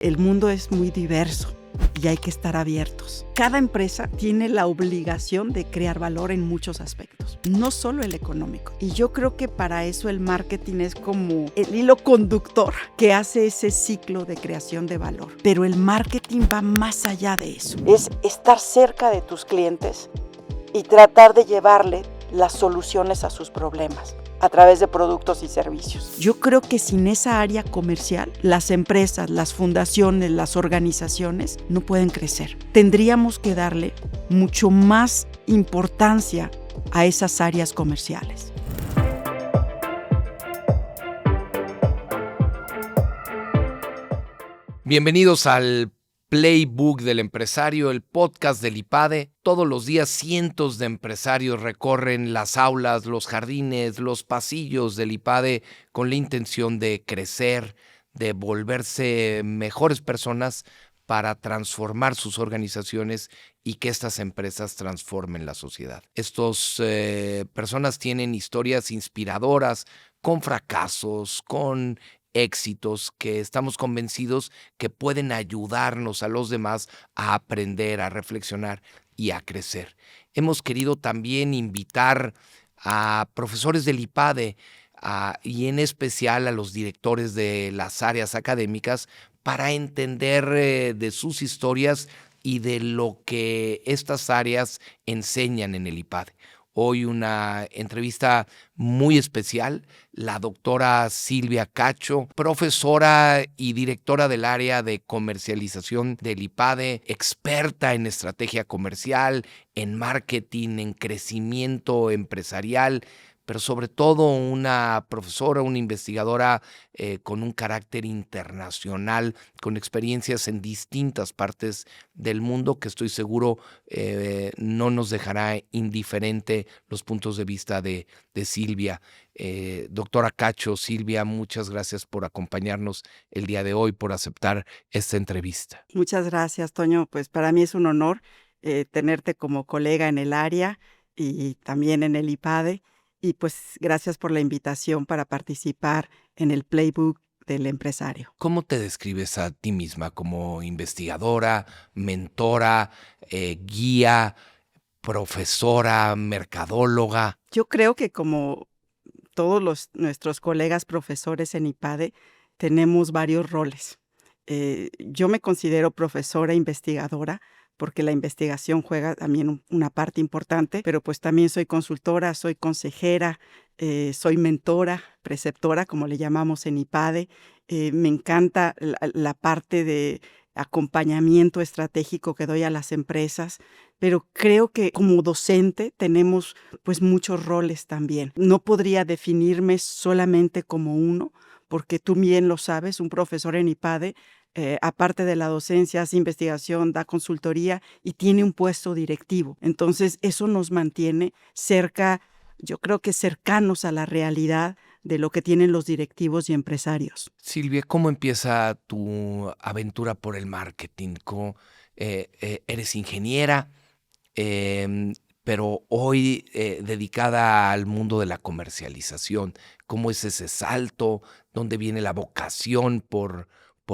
El mundo es muy diverso y hay que estar abiertos. Cada empresa tiene la obligación de crear valor en muchos aspectos, no solo el económico. Y yo creo que para eso el marketing es como el hilo conductor que hace ese ciclo de creación de valor. Pero el marketing va más allá de eso. Es estar cerca de tus clientes y tratar de llevarle las soluciones a sus problemas a través de productos y servicios. Yo creo que sin esa área comercial, las empresas, las fundaciones, las organizaciones no pueden crecer. Tendríamos que darle mucho más importancia a esas áreas comerciales. Bienvenidos al Playbook del Empresario, el podcast del IPADE. Todos los días cientos de empresarios recorren las aulas, los jardines, los pasillos del IPADE con la intención de crecer, de volverse mejores personas para transformar sus organizaciones y que estas empresas transformen la sociedad. Estas personas tienen historias inspiradoras, con fracasos, con éxitos que estamos convencidos que pueden ayudarnos a los demás a aprender, a reflexionar y a crecer. Hemos querido también invitar a profesores del IPADE y en especial a los directores de las áreas académicas para entender de sus historias y de lo que estas áreas enseñan en el IPADE. Hoy una entrevista muy especial, la doctora Silvia Cacho, profesora y directora del área de comercialización del IPADE, experta en estrategia comercial, en marketing, en crecimiento empresarial, pero sobre todo una profesora, una investigadora con un carácter internacional, con experiencias en distintas partes del mundo, que estoy seguro no nos dejará indiferente los puntos de vista de Silvia. Doctora Cacho, Silvia, muchas gracias por acompañarnos el día de hoy, por aceptar esta entrevista. Muchas gracias, Toño. Pues para mí es un honor tenerte como colega en el área y también en el IPADE. Y pues gracias por la invitación para participar en el Playbook del Empresario. ¿Cómo te describes a ti misma como investigadora, mentora, guía, profesora, mercadóloga? Yo creo que como todos nuestros colegas profesores en IPADE, tenemos varios roles. Yo me considero profesora investigadora porque la investigación juega también una parte importante, pero pues también soy consultora, soy consejera, soy mentora, preceptora, como le llamamos en IPADE. Me encanta la parte de acompañamiento estratégico que doy a las empresas, pero creo que como docente tenemos pues muchos roles también. No podría definirme solamente como uno, porque tú bien lo sabes, un profesor en IPADE, aparte de la docencia, hace investigación, da consultoría y tiene un puesto directivo. Entonces, eso nos mantiene cerca, yo creo que cercanos a la realidad de lo que tienen los directivos y empresarios. Silvia, ¿cómo empieza tu aventura por el marketing? Eres ingeniera, pero hoy dedicada al mundo de la comercialización. ¿Cómo es ese salto? ¿Dónde viene la vocación por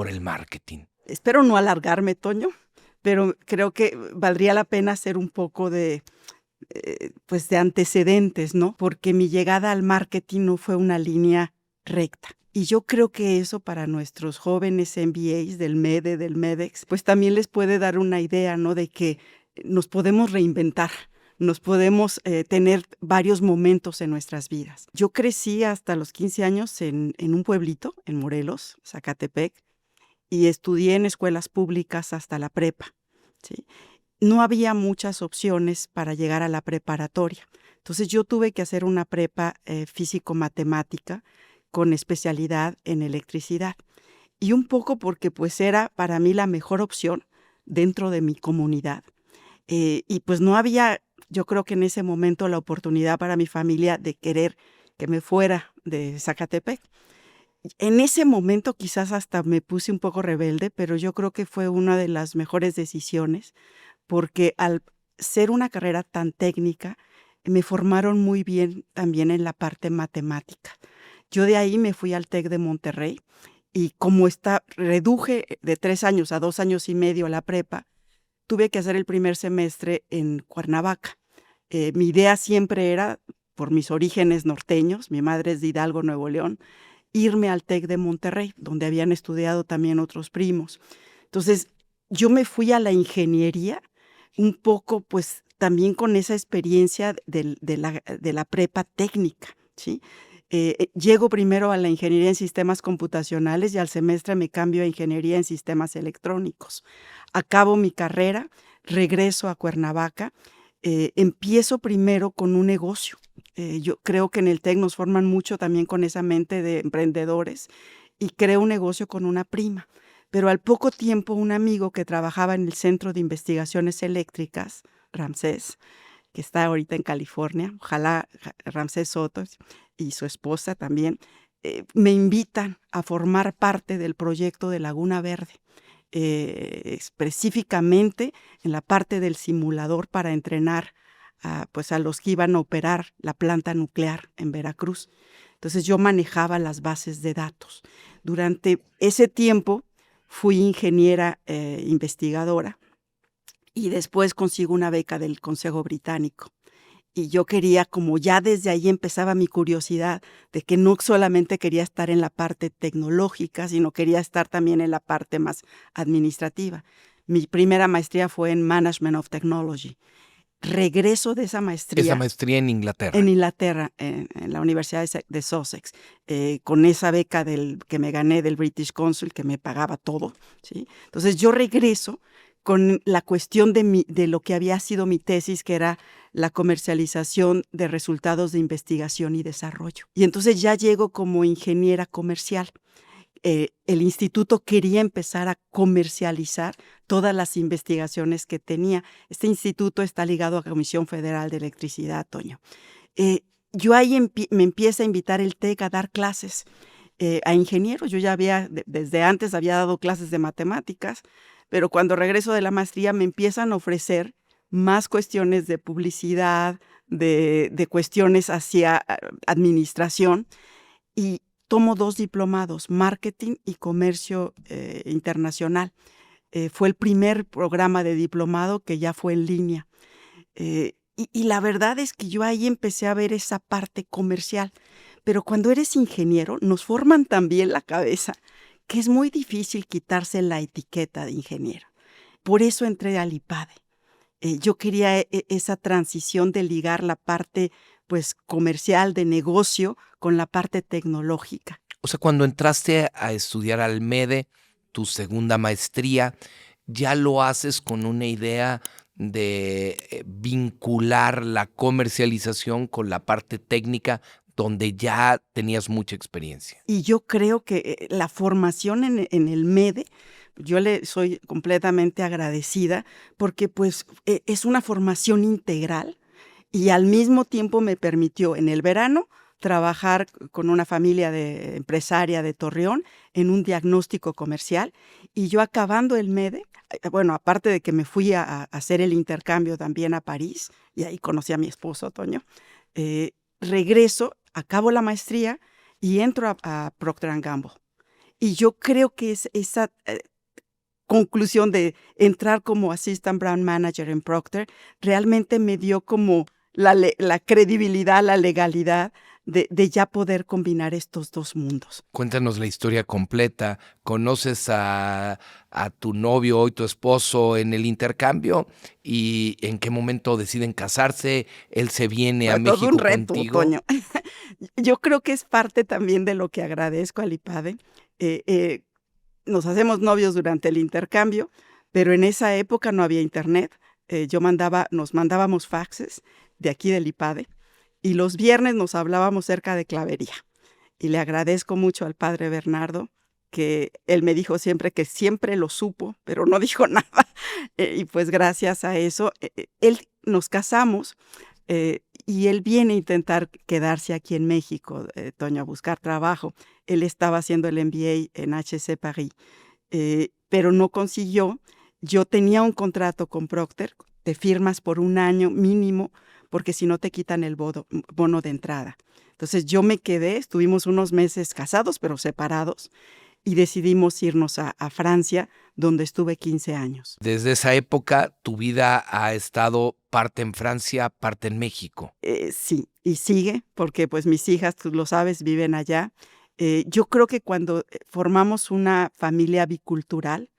el marketing? Espero no alargarme, Toño, pero creo que valdría la pena hacer un poco de antecedentes, ¿no? Porque mi llegada al marketing no fue una línea recta. Y yo creo que eso para nuestros jóvenes MBAs del MEDE, del MEDEX, pues también les puede dar una idea, ¿no? De que nos podemos reinventar, nos podemos tener varios momentos en nuestras vidas. Yo crecí hasta los 15 años en un pueblito, en Morelos, Zacatepec, y estudié en escuelas públicas hasta la prepa, ¿sí? No había muchas opciones para llegar a la preparatoria. Entonces yo tuve que hacer una prepa físico-matemática con especialidad en electricidad. Y un poco porque pues era para mí la mejor opción dentro de mi comunidad. Y pues no había, yo creo que en ese momento la oportunidad para mi familia de querer que me fuera de Zacatepec. En ese momento quizás hasta me puse un poco rebelde, pero yo creo que fue una de las mejores decisiones, porque al ser una carrera tan técnica, me formaron muy bien también en la parte matemática. Yo de ahí me fui al TEC de Monterrey y como reduje de 3 años a 2 años y medio la prepa, tuve que hacer el primer semestre en Cuernavaca. Mi idea siempre era, por mis orígenes norteños, mi madre es de Hidalgo, Nuevo León, irme al TEC de Monterrey, donde habían estudiado también otros primos. Entonces, yo me fui a la ingeniería un poco, pues, también con esa experiencia de la prepa técnica, ¿sí? Llego primero a la ingeniería en sistemas computacionales y al semestre me cambio a ingeniería en sistemas electrónicos. Acabo mi carrera, regreso a Cuernavaca, empiezo primero con un negocio. Yo creo que en el TEC nos forman mucho también con esa mente de emprendedores y creo un negocio con una prima. Pero al poco tiempo un amigo que trabajaba en el Centro de Investigaciones Eléctricas, Ramsés, que está ahorita en California, ojalá Ramsés Soto y su esposa también, me invitan a formar parte del proyecto de Laguna Verde, específicamente en la parte del simulador para entrenar pues a los que iban a operar la planta nuclear en Veracruz. Entonces yo manejaba las bases de datos. Durante ese tiempo fui ingeniera investigadora y después consigo una beca del Consejo Británico. Y yo quería, como ya desde ahí empezaba mi curiosidad de que no solamente quería estar en la parte tecnológica, sino quería estar también en la parte más administrativa. Mi primera maestría fue en Management of Technology. Regreso de esa maestría. Esa maestría en Inglaterra. En Inglaterra, en la Universidad de Sussex, con esa beca que me gané del British Council, que me pagaba todo, ¿sí? Entonces yo regreso con la cuestión de lo que había sido mi tesis, que era la comercialización de resultados de investigación y desarrollo. Y entonces ya llego como ingeniera comercial. El instituto quería empezar a comercializar todas las investigaciones que tenía. Este instituto está ligado a la Comisión Federal de Electricidad, Toño. Yo ahí me empieza a invitar el TEC a dar clases a ingenieros. Yo ya desde antes había dado clases de matemáticas, pero cuando regreso de la maestría me empiezan a ofrecer más cuestiones de publicidad, de cuestiones hacia administración, y tomo 2 diplomados, marketing y comercio internacional. Fue el primer programa de diplomado que ya fue en línea. Y la verdad es que yo ahí empecé a ver esa parte comercial. Pero cuando eres ingeniero, nos forman también la cabeza que es muy difícil quitarse la etiqueta de ingeniero. Por eso entré al IPADE. Yo quería esa transición de ligar la parte pues comercial, de negocio, con la parte tecnológica. O sea, cuando entraste a estudiar al MEDE, tu segunda maestría, ya lo haces con una idea de vincular la comercialización con la parte técnica, donde ya tenías mucha experiencia. Y yo creo que la formación en el MEDE, yo le soy completamente agradecida porque pues es una formación integral y al mismo tiempo me permitió en el verano trabajar con una familia empresaria de Torreón en un diagnóstico comercial, y yo acabando el MEDE, bueno, aparte de que me fui a hacer el intercambio también a París, y ahí conocí a mi esposo, Toño, regreso, acabo la maestría y entro a Procter & Gamble. Y yo creo que es esa conclusión de entrar como Assistant Brand Manager en Procter realmente me dio como la credibilidad, la legalidad de ya poder combinar estos dos mundos. Cuéntanos la historia completa. ¿Conoces a tu novio, hoy tu esposo, en el intercambio? ¿Y en qué momento deciden casarse? ¿Él se viene a México todo un reto, contigo? Toño. Yo creo que es parte también de lo que agradezco al IPADE. Nos hacemos novios durante el intercambio, pero en esa época no había internet. Nos mandábamos faxes de aquí del IPADE, y los viernes nos hablábamos cerca de clavería. Y le agradezco mucho al padre Bernardo, que él me dijo siempre que siempre lo supo, pero no dijo nada. Y pues gracias a eso, nos casamos, y él viene a intentar quedarse aquí en México, Toño, a buscar trabajo. Él estaba haciendo el MBA en HEC Paris, pero no consiguió. Yo tenía un contrato con Procter, te firmas por 1 año mínimo, porque si no te quitan el bono de entrada. Entonces yo me quedé, estuvimos unos meses casados, pero separados, y decidimos irnos a Francia, donde estuve 15 años. Desde esa época, tu vida ha estado parte en Francia, parte en México. Sí, y sigue, porque pues mis hijas, tú lo sabes, viven allá. Yo creo que cuando formamos una familia bicultural,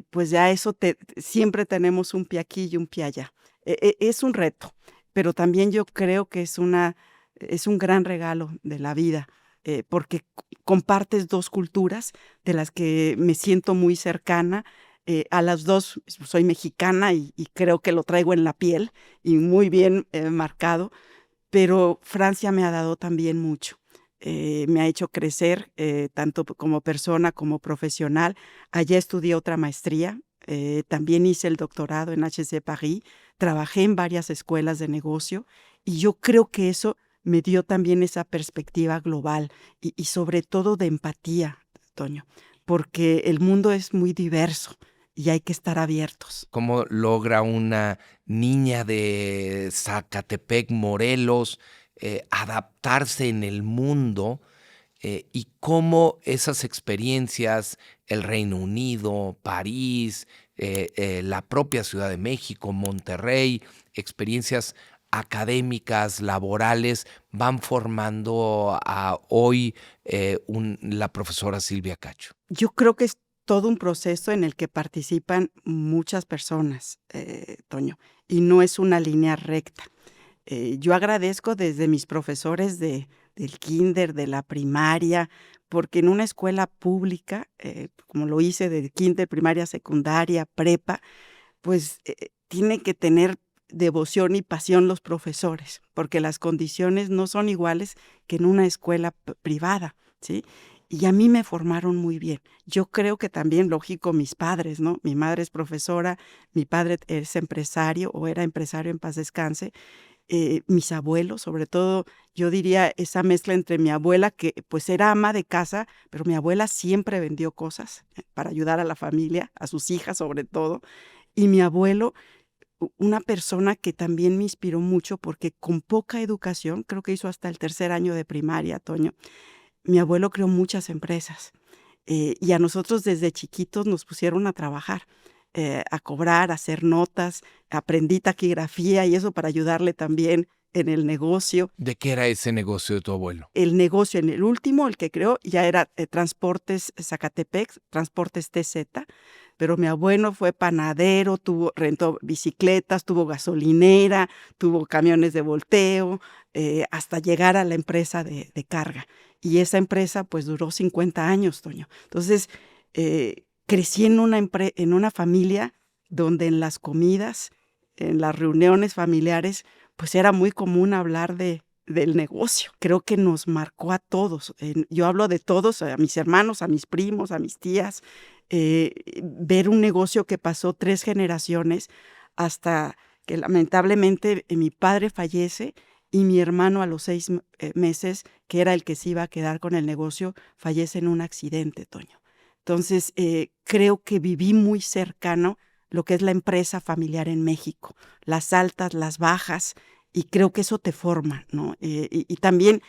pues ya eso siempre tenemos un pie aquí y un pie allá. Es un reto, pero también yo creo que es un gran regalo de la vida, porque compartes dos culturas de las que me siento muy cercana. A las dos soy mexicana y creo que lo traigo en la piel y muy bien marcado, pero Francia me ha dado también mucho. Me ha hecho crecer tanto como persona como profesional. Allá estudié otra maestría, también hice el doctorado en HEC Paris, trabajé en varias escuelas de negocio y yo creo que eso me dio también esa perspectiva global y sobre todo de empatía, Toño, porque el mundo es muy diverso y hay que estar abiertos. ¿Cómo logra una niña de Zacatepec, Morelos, adaptarse en el mundo? Y cómo esas experiencias, el Reino Unido, París, la propia Ciudad de México, Monterrey, experiencias académicas, laborales, van formando a hoy la profesora Silvia Cacho. Yo creo que es todo un proceso en el que participan muchas personas, Toño, y no es una línea recta. Yo agradezco desde mis profesores del kinder, de la primaria, porque en una escuela pública, como lo hice de kinder, primaria, secundaria, prepa, pues tiene que tener devoción y pasión los profesores, porque las condiciones no son iguales que en una escuela privada, ¿sí? Y a mí me formaron muy bien. Yo creo que también, lógico, mis padres, ¿no? Mi madre es profesora, mi padre es empresario o era empresario, en paz descanse. Mis abuelos, sobre todo, yo diría esa mezcla entre mi abuela, que pues era ama de casa, pero mi abuela siempre vendió cosas para ayudar a la familia, a sus hijas sobre todo, y mi abuelo, una persona que también me inspiró mucho porque con poca educación, creo que hizo hasta el tercer año de primaria, Toño, mi abuelo creó muchas empresas y a nosotros desde chiquitos nos pusieron a trabajar, a cobrar, a hacer notas, aprendí taquigrafía y eso para ayudarle también en el negocio. ¿De qué era ese negocio de tu abuelo? El negocio en el último, el que creó, ya era Transportes Zacatepec, Transportes TZ, pero mi abuelo fue panadero, rentó bicicletas, tuvo gasolinera, tuvo camiones de volteo, hasta llegar a la empresa de carga. Y esa empresa pues duró 50 años, Toño. Entonces, crecí en una familia donde en las comidas, en las reuniones familiares, pues era muy común hablar del negocio. Creo que nos marcó a todos. Yo hablo de todos, a mis hermanos, a mis primos, a mis tías. Ver un negocio que pasó 3 generaciones hasta que lamentablemente mi padre fallece y mi hermano a los 6 meses, que era el que se iba a quedar con el negocio, fallece en un accidente, Toño. Entonces, creo que viví muy cercano lo que es la empresa familiar en México, las altas, las bajas, y creo que eso te forma, ¿no? Y también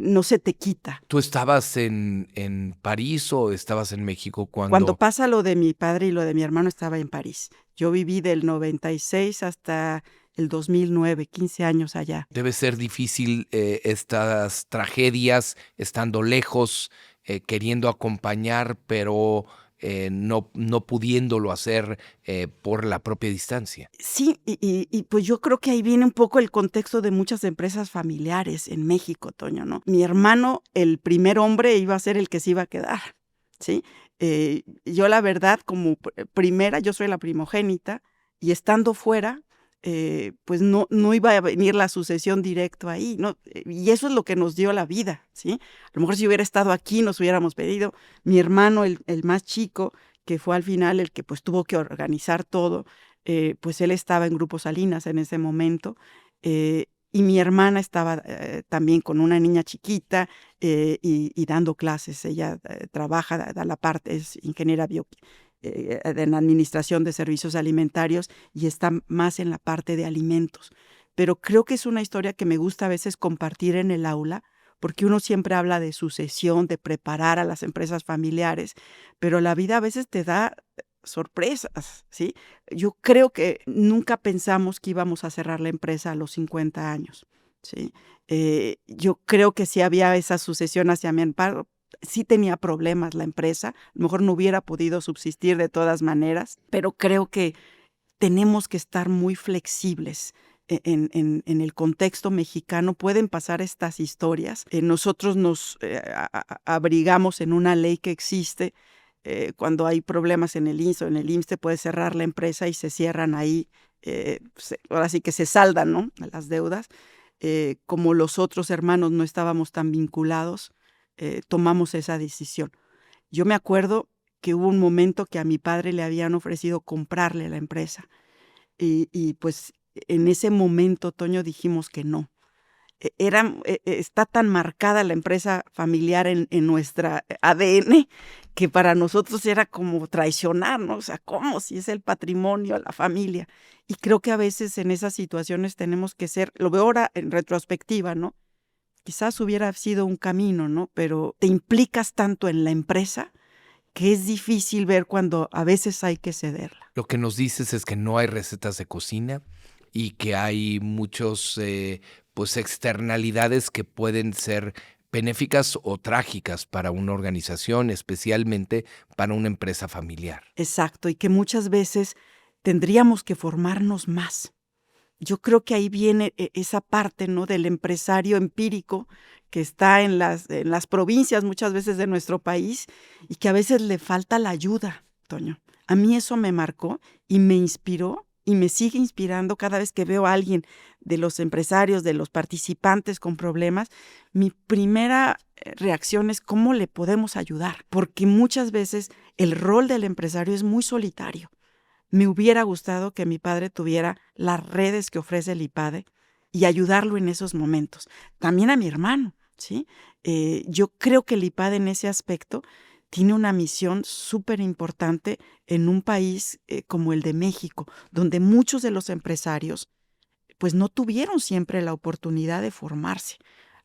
no se te quita. ¿Tú estabas en París o estabas en México Cuando pasa lo de mi padre y lo de mi hermano, estaba en París. Yo viví del 96 hasta el 2009, 15 años allá. Debe ser difícil estas tragedias, estando lejos, queriendo acompañar, pero no pudiéndolo hacer por la propia distancia. Sí, y pues yo creo que ahí viene un poco el contexto de muchas empresas familiares en México, Toño, ¿no? Mi hermano, el primer hombre, iba a ser el que se iba a quedar, ¿sí? Yo la verdad, como primera, yo soy la primogénita, y estando fuera, pues no iba a venir la sucesión directo ahí, ¿no? Y eso es lo que nos dio la vida, ¿sí? A lo mejor si hubiera estado aquí nos hubiéramos pedido. Mi hermano, el más chico, que fue al final el que pues tuvo que organizar todo, pues él estaba en Grupo Salinas en ese momento, y mi hermana estaba también con una niña chiquita y dando clases. Ella trabaja, da la parte, es ingeniera en administración de servicios alimentarios y está más en la parte de alimentos. Pero creo que es una historia que me gusta a veces compartir en el aula porque uno siempre habla de sucesión, de preparar a las empresas familiares, pero la vida a veces te da sorpresas, ¿sí? Yo creo que nunca pensamos que íbamos a cerrar la empresa a los 50 años, ¿sí? Yo creo que sí había esa sucesión hacia mi amparo. Sí tenía problemas la empresa, a lo mejor no hubiera podido subsistir de todas maneras, pero creo que tenemos que estar muy flexibles. En el contexto mexicano pueden pasar estas historias. Nosotros nos abrigamos en una ley que existe. Cuando hay problemas en el IMSS o en el IMSS, te puede cerrar la empresa y se cierran ahí. Ahora sí que se saldan, ¿no?, las deudas. Como los otros hermanos no estábamos tan vinculados, tomamos esa decisión. Yo me acuerdo que hubo un momento que a mi padre le habían ofrecido comprarle la empresa y pues en ese momento, Toño, dijimos que no. Está tan marcada la empresa familiar en nuestra ADN que para nosotros era como traicionar, ¿no? O sea, ¿cómo? Si es el patrimonio, la familia. Y creo que a veces en esas situaciones tenemos que ser, lo veo ahora en retrospectiva, ¿no? Quizás hubiera sido un camino, ¿no? Pero te implicas tanto en la empresa que es difícil ver cuando a veces hay que cederla. Lo que nos dices es que no hay recetas de cocina y que hay muchos pues externalidades que pueden ser benéficas o trágicas para una organización, especialmente para una empresa familiar. Exacto, y que muchas veces tendríamos que formarnos más. Yo creo que ahí viene esa parte, ¿no?, del empresario empírico que está en las provincias muchas veces de nuestro país y que a veces le falta la ayuda, Toño. A mí eso me marcó y me inspiró y me sigue inspirando cada vez que veo a alguien de los empresarios, de los participantes con problemas. Mi primera reacción es cómo le podemos ayudar, porque muchas veces el rol del empresario es muy solitario. Me hubiera gustado que mi padre tuviera las redes que ofrece el IPADE y ayudarlo en esos momentos. También a mi hermano, ¿sí? Yo creo que el IPADE en ese aspecto tiene una misión súper importante en un país como el de México, donde muchos de los empresarios pues no tuvieron siempre la oportunidad de formarse.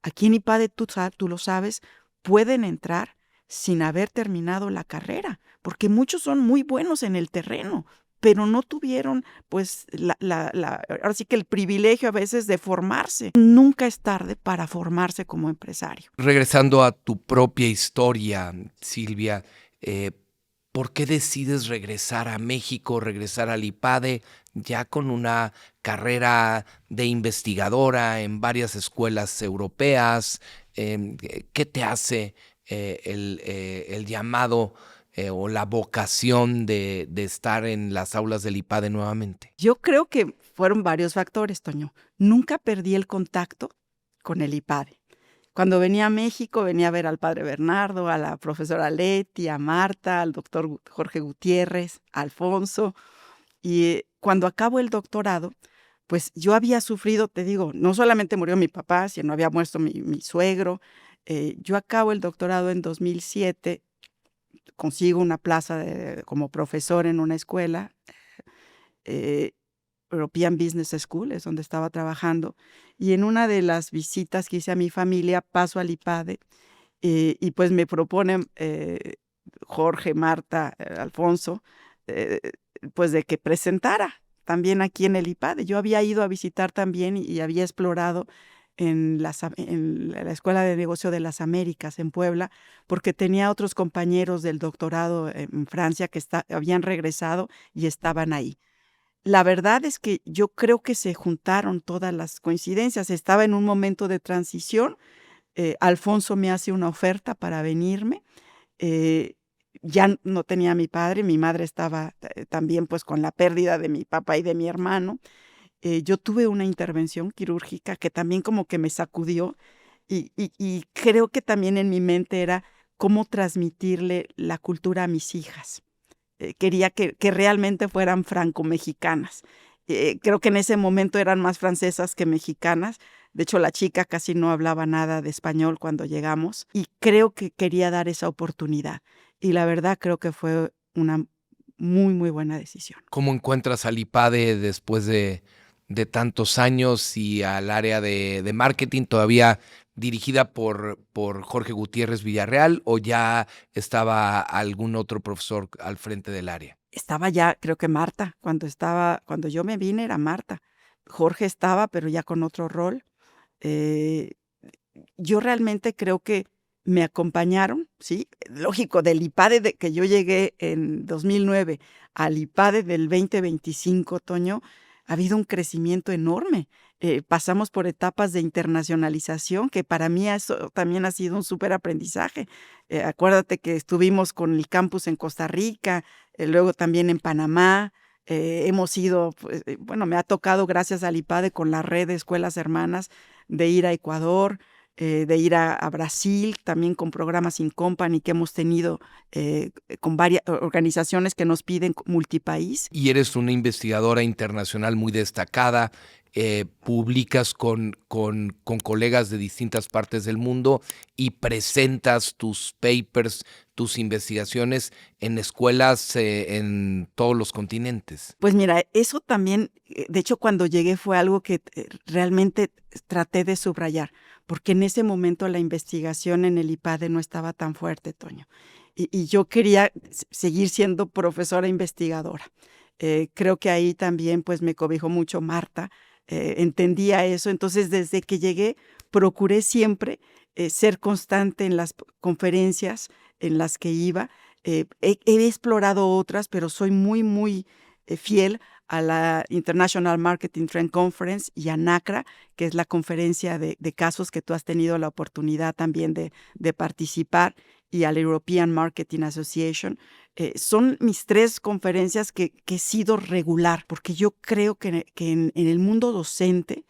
Aquí en IPADE, tú lo sabes, pueden entrar sin haber terminado la carrera, porque muchos son muy buenos en el terreno, pero no tuvieron, pues, ahora sí que el privilegio a veces de formarse. Nunca es tarde para formarse como empresario. Regresando a tu propia historia, Silvia, eh, ¿por qué decides regresar a México, regresar al IPADE, ya con una carrera de investigadora en varias escuelas europeas? ¿Qué te hace el llamado o la vocación de estar en las aulas del IPADE nuevamente? Yo creo que fueron varios factores, Toño. Nunca perdí el contacto con el IPADE. Cuando venía a México, venía a ver al padre Bernardo, a la profesora Leti, a Marta, al doctor Jorge Gutiérrez, a Alfonso. Y cuando acabo el doctorado, pues yo había sufrido, te digo, no solamente murió mi papá, sino había muerto mi suegro. Yo acabo el doctorado en 2007, consigo una plaza como profesor en una escuela, eh, European Business School, es donde estaba trabajando, y en una de las visitas que hice a mi familia, paso al IPADE, y pues me proponen Jorge, Marta, Alfonso, eh, pues de que presentara también aquí en el IPADE. Yo había ido a visitar también y había explorado en la Escuela de Negocio de las Américas en Puebla, porque tenía otros compañeros del doctorado en Francia que habían regresado y estaban ahí. La verdad es que yo creo que se juntaron todas las coincidencias. Estaba en un momento de transición. Alfonso me hace una oferta para venirme. eh, ya no tenía a mi padre, mi madre estaba también pues con la pérdida de mi papá y de mi hermano. Yo tuve una intervención quirúrgica que también como que me sacudió y creo que también en mi mente era cómo transmitirle la cultura a mis hijas. Quería que realmente fueran franco-mexicanas. Creo que en ese momento eran más francesas que mexicanas. De hecho, la chica casi no hablaba nada de español cuando llegamos y creo que quería dar esa oportunidad. Y la verdad creo que fue una muy, muy buena decisión. ¿Cómo encuentras al IPADE después de tantos años y al área de marketing? Todavía dirigida por Jorge Gutiérrez Villarreal, o ya estaba algún otro profesor al frente del área? Estaba ya, creo que Marta, cuando yo me vine era Marta. Jorge estaba, pero ya con otro rol. Eh, yo realmente creo que me acompañaron, ¿sí? Lógico, del IPADE que yo llegué en 2009 al IPADE del 2025, Toño, ha habido un crecimiento enorme. Pasamos por etapas de internacionalización, que para mí eso también ha sido un súper aprendizaje. Acuérdate que estuvimos con el campus en Costa Rica, luego también en Panamá. Hemos ido, pues, bueno, me ha tocado, gracias al IPADE, con la red de escuelas hermanas, de ir a Ecuador, de ir a Brasil, también con programas In Company que hemos tenido con varias organizaciones que nos piden multipaís. Y eres una investigadora internacional muy destacada, publicas con colegas de distintas partes del mundo y presentas tus papers, tus investigaciones en escuelas en todos los continentes. Pues mira, eso también, de hecho, cuando llegué fue algo que realmente traté de subrayar, porque en ese momento la investigación en el IPADE no estaba tan fuerte, Toño. Y yo quería seguir siendo profesora investigadora. Creo que ahí también pues me cobijó mucho Marta, entendía eso. Entonces, desde que llegué, procuré siempre ser constante en las conferencias en las que iba. He explorado otras, pero soy muy fiel a la International Marketing Trend Conference y a NACRA, que es la conferencia de casos que tú has tenido la oportunidad también de participar, y a la European Marketing Association. Son mis 3 conferencias que he sido regular, porque yo creo que en el mundo docente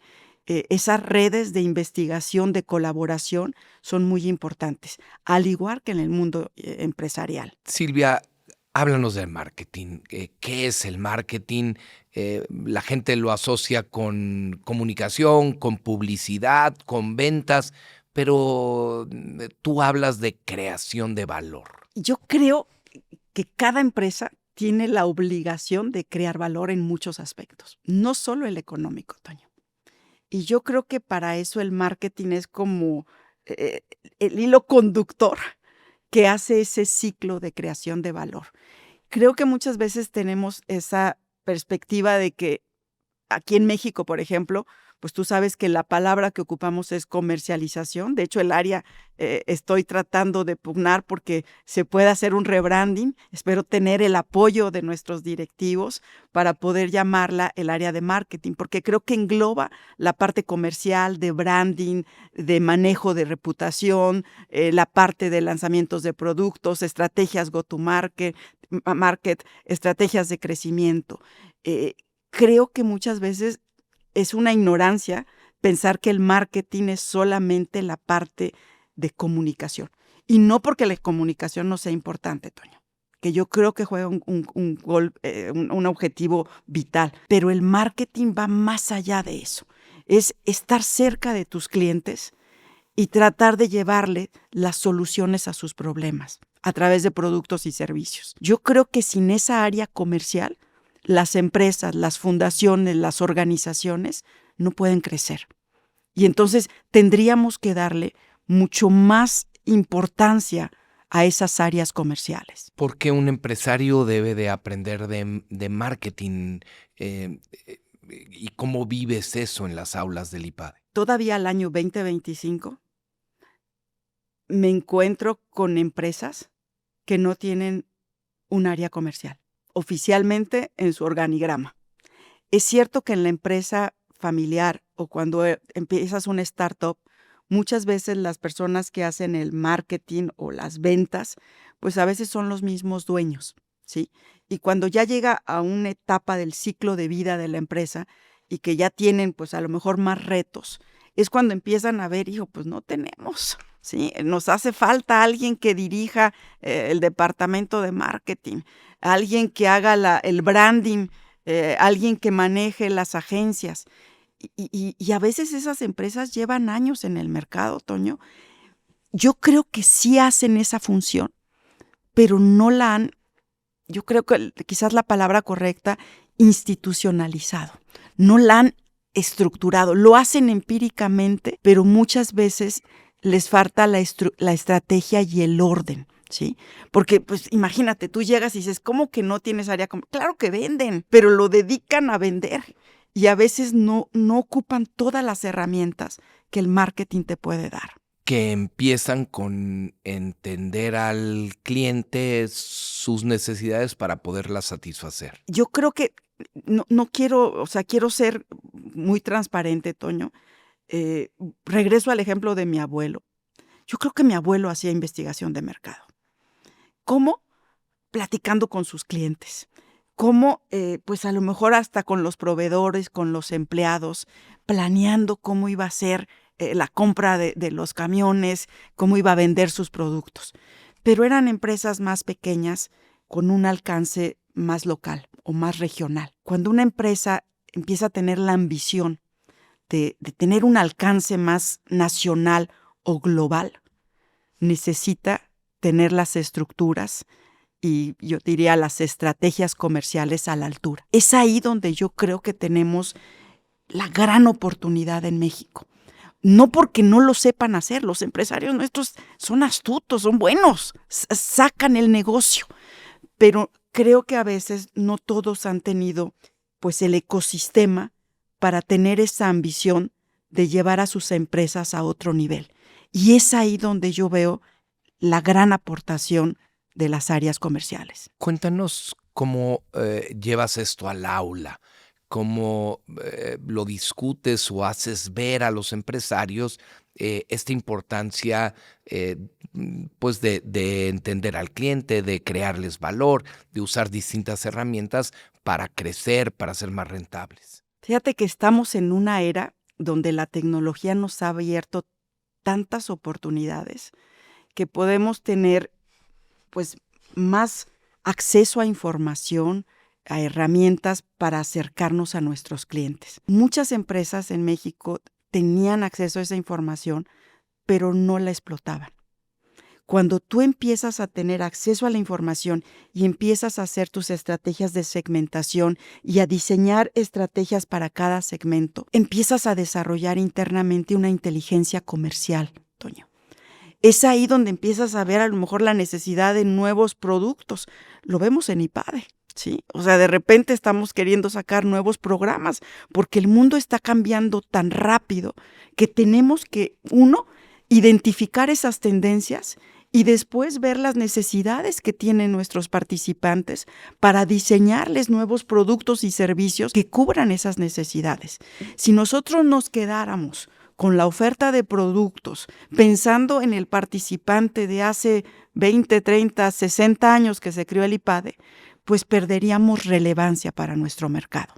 esas redes de investigación, de colaboración, son muy importantes, al igual que en el mundo empresarial. Silvia, háblanos del marketing. ¿Qué es el marketing? La gente lo asocia con comunicación, con publicidad, con ventas, pero tú hablas de creación de valor. Yo creo que cada empresa tiene la obligación de crear valor en muchos aspectos, no solo el económico, Toño. Y yo creo que para eso el marketing es como el hilo conductor que hace ese ciclo de creación de valor. Creo que muchas veces tenemos esa perspectiva de que aquí en México, por ejemplo, pues tú sabes que la palabra que ocupamos es comercialización. De hecho, el área estoy tratando de pugnar porque se pueda hacer un rebranding. Espero tener el apoyo de nuestros directivos para poder llamarla el área de marketing, porque creo que engloba la parte comercial, de branding, de manejo de reputación, la parte de lanzamientos de productos, estrategias go-to-market, estrategias de crecimiento. Creo que muchas veces es una ignorancia pensar que el marketing es solamente la parte de comunicación. Y no porque la comunicación no sea importante, Toño, que yo creo que juega un objetivo vital. Pero el marketing va más allá de eso. Es estar cerca de tus clientes y tratar de llevarle las soluciones a sus problemas a través de productos y servicios. Yo creo que sin esa área comercial, las empresas, las fundaciones, las organizaciones no pueden crecer. Y entonces tendríamos que darle mucho más importancia a esas áreas comerciales. ¿Por qué un empresario debe de aprender de marketing? ¿Y cómo vives eso en las aulas del IPADE? Todavía al año 2025 me encuentro con empresas que no tienen un área comercial oficialmente en su organigrama. Es cierto que en la empresa familiar o cuando empiezas una startup, muchas veces las personas que hacen el marketing o las ventas, pues a veces son los mismos dueños, ¿sí? Y cuando ya llega a una etapa del ciclo de vida de la empresa y que ya tienen pues a lo mejor más retos, es cuando empiezan a ver, hijo, pues no tenemos, ¿sí? Nos hace falta alguien que dirija el departamento de marketing, alguien que haga el branding, alguien que maneje las agencias. Y a veces esas empresas llevan años en el mercado, Toño. Yo creo que sí hacen esa función, pero no la han, yo creo que quizás la palabra correcta, institucionalizado. No la han estructurado. Lo hacen empíricamente, pero muchas veces les falta la estrategia y el orden, ¿sí? Porque, pues, imagínate, tú llegas y dices, ¿cómo que no tienes área comercial? Claro que venden, pero lo dedican a vender y a veces no ocupan todas las herramientas que el marketing te puede dar. Que empiezan con entender al cliente sus necesidades para poderlas satisfacer. Yo creo que no quiero, o sea, quiero ser muy transparente, Toño. Regreso al ejemplo de mi abuelo. Yo creo que mi abuelo hacía investigación de mercado. ¿Cómo? Platicando con sus clientes. ¿Cómo? Pues a lo mejor hasta con los proveedores, con los empleados, planeando cómo iba a ser la compra de los camiones, cómo iba a vender sus productos. Pero eran empresas más pequeñas con un alcance más local o más regional. Cuando una empresa empieza a tener la ambición de tener un alcance más nacional o global, necesita tener las estructuras y yo diría las estrategias comerciales a la altura. Es ahí donde yo creo que tenemos la gran oportunidad en México. No porque no lo sepan hacer, los empresarios nuestros son astutos, son buenos, sacan el negocio, pero creo que a veces no todos han tenido pues el ecosistema para tener esa ambición de llevar a sus empresas a otro nivel. Y es ahí donde yo veo la gran aportación de las áreas comerciales. Cuéntanos cómo llevas esto al aula, cómo lo discutes o haces ver a los empresarios esta importancia pues de entender al cliente, de crearles valor, de usar distintas herramientas para crecer, para ser más rentables. Fíjate que estamos en una era donde la tecnología nos ha abierto tantas oportunidades que podemos tener pues más acceso a información, a herramientas para acercarnos a nuestros clientes. Muchas empresas en México tenían acceso a esa información, pero no la explotaban. Cuando tú empiezas a tener acceso a la información y empiezas a hacer tus estrategias de segmentación y a diseñar estrategias para cada segmento, empiezas a desarrollar internamente una inteligencia comercial, Toño. Es ahí donde empiezas a ver a lo mejor la necesidad de nuevos productos. Lo vemos en IPADE, ¿sí? O sea, de repente estamos queriendo sacar nuevos programas porque el mundo está cambiando tan rápido que tenemos que, uno, identificar esas tendencias y después ver las necesidades que tienen nuestros participantes para diseñarles nuevos productos y servicios que cubran esas necesidades. Si nosotros nos quedáramos con la oferta de productos, pensando en el participante de hace 20, 30, 60 años que se creó el IPADE, pues perderíamos relevancia para nuestro mercado.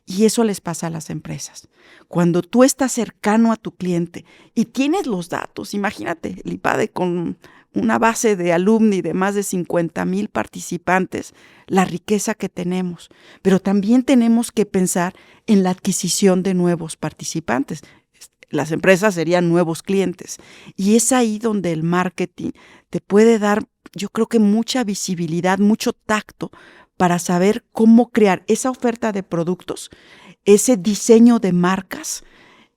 Y eso les pasa a las empresas. Cuando tú estás cercano a tu cliente y tienes los datos, imagínate, el IPADE con una base de alumni de más de 50,000 participantes, la riqueza que tenemos. Pero también tenemos que pensar en la adquisición de nuevos participantes. Las empresas serían nuevos clientes. Y es ahí donde el marketing te puede dar, yo creo que mucha visibilidad, mucho tacto para saber cómo crear esa oferta de productos, ese diseño de marcas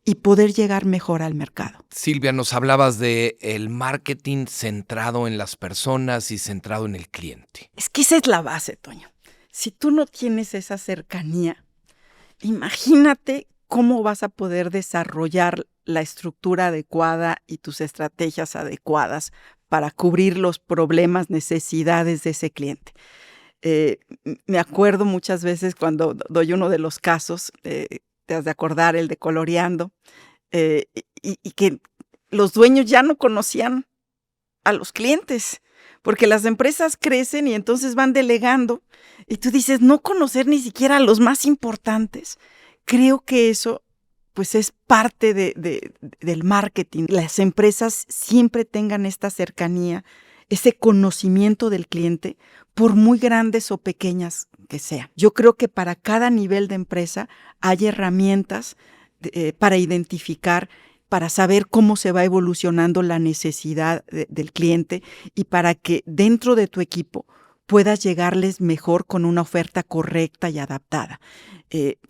y poder llegar mejor al mercado. Silvia, nos hablabas de el marketing centrado en las personas y centrado en el cliente. Es que esa es la base, Toño. Si tú no tienes esa cercanía, imagínate cómo vas a poder desarrollar la estructura adecuada y tus estrategias adecuadas para cubrir los problemas, necesidades de ese cliente. Me acuerdo muchas veces cuando doy uno de los casos, te has de acordar, el de Coloreando, y que los dueños ya no conocían a los clientes, porque las empresas crecen y entonces van delegando, y tú dices, no conocer ni siquiera a los más importantes. Creo que eso pues es parte del marketing. Las empresas siempre tengan esta cercanía, ese conocimiento del cliente, por muy grandes o pequeñas que sean. Yo creo que para cada nivel de empresa hay herramientas para identificar, para saber cómo se va evolucionando la necesidad del cliente y para que dentro de tu equipo puedas llegarles mejor con una oferta correcta y adaptada.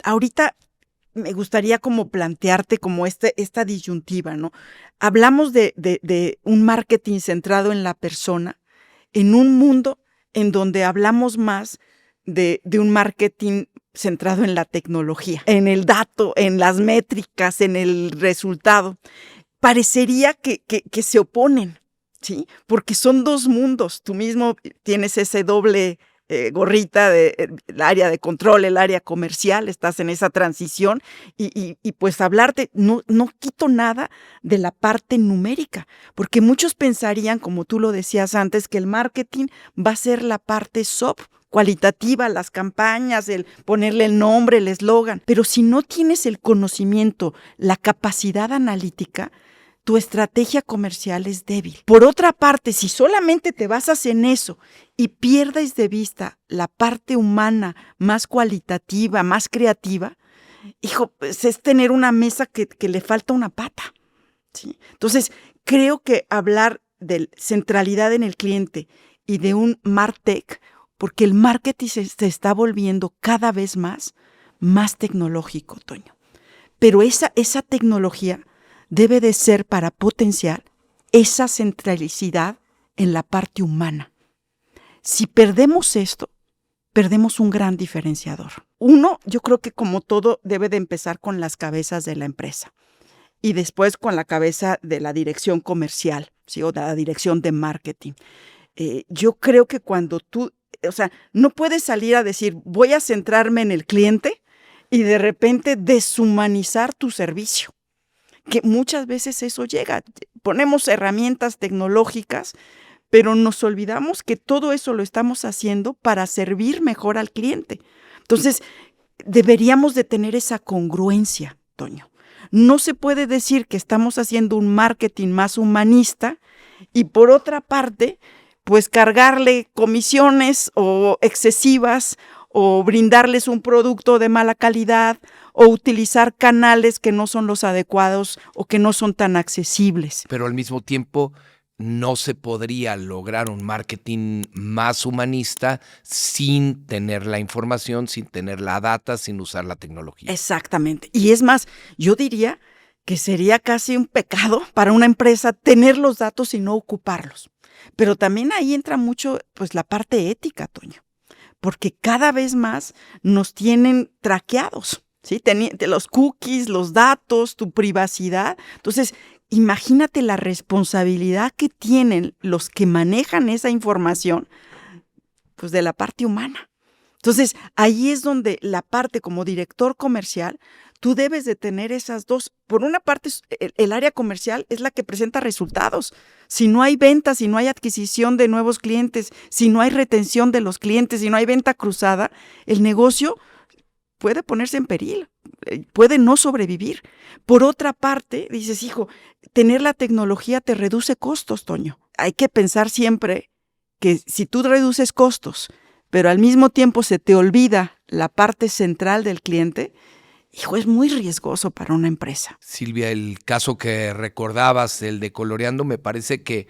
Ahorita me gustaría como plantearte como esta disyuntiva, ¿no? Hablamos de un marketing centrado en la persona, en un mundo en donde hablamos más de un marketing centrado en la tecnología, en el dato, en las métricas, en el resultado. Parecería que se oponen, ¿sí? Porque son dos mundos. Tú mismo tienes ese doble gorrita el área de control, el área comercial, estás en esa transición y pues hablarte, no quito nada de la parte numérica, porque muchos pensarían, como tú lo decías antes, que el marketing va a ser la parte soft, cualitativa, las campañas, el ponerle el nombre, el eslogan, pero si no tienes el conocimiento, la capacidad analítica, tu estrategia comercial es débil. Por otra parte, si solamente te basas en eso y pierdes de vista la parte humana más cualitativa, más creativa, hijo, pues es tener una mesa que le falta una pata, ¿sí? Entonces, creo que hablar de centralidad en el cliente y de un MarTech, porque el marketing se está volviendo cada vez más tecnológico, Toño. Pero esa tecnología debe de ser para potenciar esa centralidad en la parte humana. Si perdemos esto, perdemos un gran diferenciador. Uno, yo creo que como todo debe de empezar con las cabezas de la empresa y después con la cabeza de la dirección comercial, ¿sí? O de la dirección de marketing. Yo creo que cuando tú, no puedes salir a decir voy a centrarme en el cliente y de repente deshumanizar tu servicio. Que muchas veces eso llega. Ponemos herramientas tecnológicas, pero nos olvidamos que todo eso lo estamos haciendo para servir mejor al cliente. Entonces, deberíamos de tener esa congruencia, Toño. No se puede decir que estamos haciendo un marketing más humanista y por otra parte, pues cargarle comisiones o excesivas o brindarles un producto de mala calidad o utilizar canales que no son los adecuados o que no son tan accesibles. Pero al mismo tiempo no se podría lograr un marketing más humanista sin tener la información, sin tener la data, sin usar la tecnología. Exactamente. Y es más, yo diría que sería casi un pecado para una empresa tener los datos y no ocuparlos. Pero también ahí entra mucho pues la parte ética, Toño, porque cada vez más nos tienen traqueados, ¿sí? Los cookies, los datos, tu privacidad. Entonces, imagínate la responsabilidad que tienen los que manejan esa información, pues de la parte humana. Entonces, ahí es donde la parte como director comercial, tú debes de tener esas dos. Por una parte, el área comercial es la que presenta resultados. Si no hay ventas, si no hay adquisición de nuevos clientes, si no hay retención de los clientes, si no hay venta cruzada, el negocio puede ponerse en peligro, puede no sobrevivir. Por otra parte, dices, hijo, tener la tecnología te reduce costos, Toño. Hay que pensar siempre que si tú reduces costos, pero al mismo tiempo se te olvida la parte central del cliente, hijo, es muy riesgoso para una empresa. Silvia, el caso que recordabas, el de Coloreando, me parece que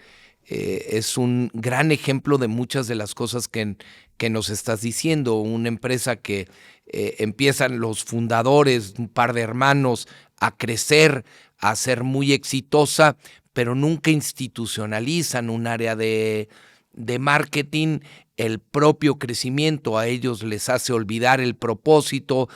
es un gran ejemplo de muchas de las cosas que nos estás diciendo. Una empresa que empiezan los fundadores, un par de hermanos, a crecer, a ser muy exitosa, pero nunca institucionalizan un área de marketing. El propio crecimiento a ellos les hace olvidar el propósito,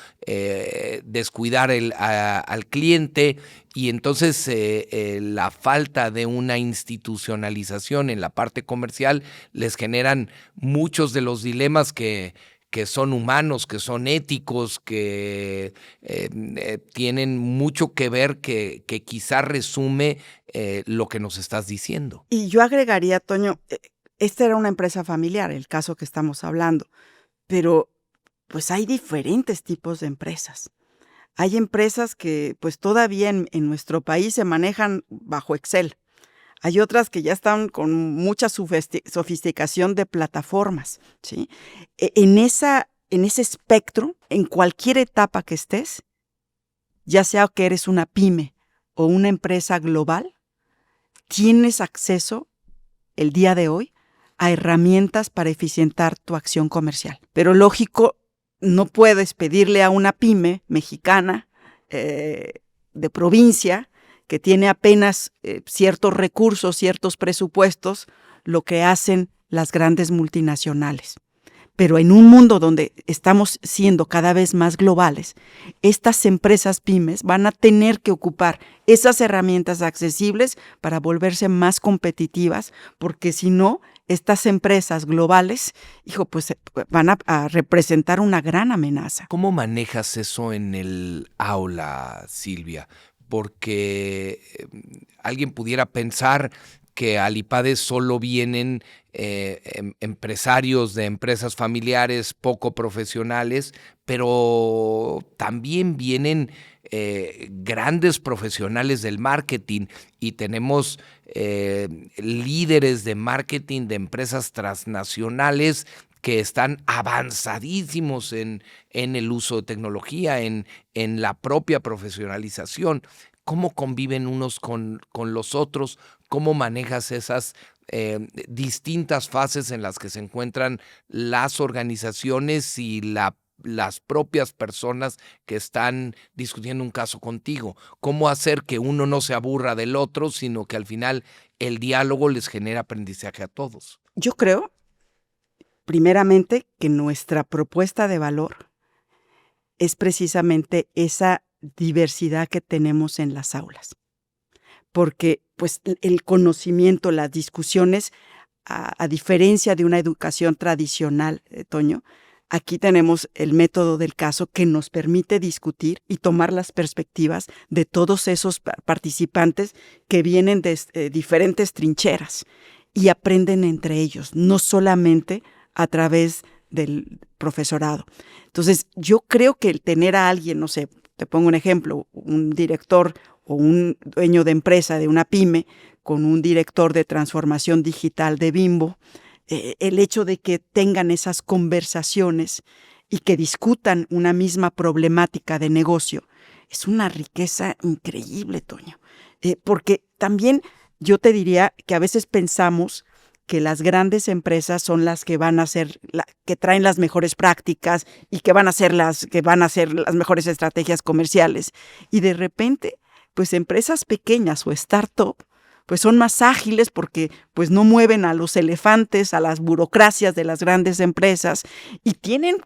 descuidar al cliente, y entonces la falta de una institucionalización en la parte comercial les generan muchos de los dilemas que son humanos, que son éticos, que tienen mucho que ver, que quizá resume lo que nos estás diciendo. Y yo agregaría, Toño, esta era una empresa familiar, el caso que estamos hablando, pero pues hay diferentes tipos de empresas. Hay empresas que pues todavía en nuestro país se manejan bajo Excel. Hay otras que ya están con mucha sofisticación de plataformas, ¿sí? En ese espectro, en cualquier etapa que estés, ya sea que eres una pyme o una empresa global, tienes acceso el día de hoy a herramientas para eficientar tu acción comercial. Pero lógico, no puedes pedirle a una pyme mexicana de provincia, que tiene apenas ciertos recursos, ciertos presupuestos, lo que hacen las grandes multinacionales. Pero en un mundo donde estamos siendo cada vez más globales, estas empresas pymes van a tener que ocupar esas herramientas accesibles para volverse más competitivas, porque si no, estas empresas globales, pues van a representar una gran amenaza. ¿Cómo manejas eso en el aula, Silvia? Porque alguien pudiera pensar que al IPADE solo vienen empresarios de empresas familiares poco profesionales, pero también vienen grandes profesionales del marketing y tenemos líderes de marketing de empresas transnacionales que están avanzadísimos en el uso de tecnología, en la propia profesionalización. ¿Cómo conviven unos con los otros? ¿Cómo manejas esas distintas fases en las que se encuentran las organizaciones y las propias personas que están discutiendo un caso contigo? ¿Cómo hacer que uno no se aburra del otro, sino que al final el diálogo les genera aprendizaje a todos? Yo creo, primeramente, que nuestra propuesta de valor es precisamente esa diversidad que tenemos en las aulas. Porque pues, el conocimiento, las discusiones, a diferencia de una educación tradicional, Toño, aquí tenemos el método del caso que nos permite discutir y tomar las perspectivas de todos esos participantes que vienen de diferentes trincheras y aprenden entre ellos, no solamente a través del profesorado. Entonces, yo creo que el tener a alguien, no sé, te pongo un ejemplo, un director o un dueño de empresa de una pyme con un director de transformación digital de Bimbo, el hecho de que tengan esas conversaciones y que discutan una misma problemática de negocio es una riqueza increíble, Toño. Porque también yo te diría que a veces pensamos que las grandes empresas son las que van a ser, que traen las mejores prácticas y que van a ser las mejores estrategias comerciales. Y de repente, pues empresas pequeñas o startup, pues son más ágiles porque pues no mueven a los elefantes, a las burocracias de las grandes empresas y tienen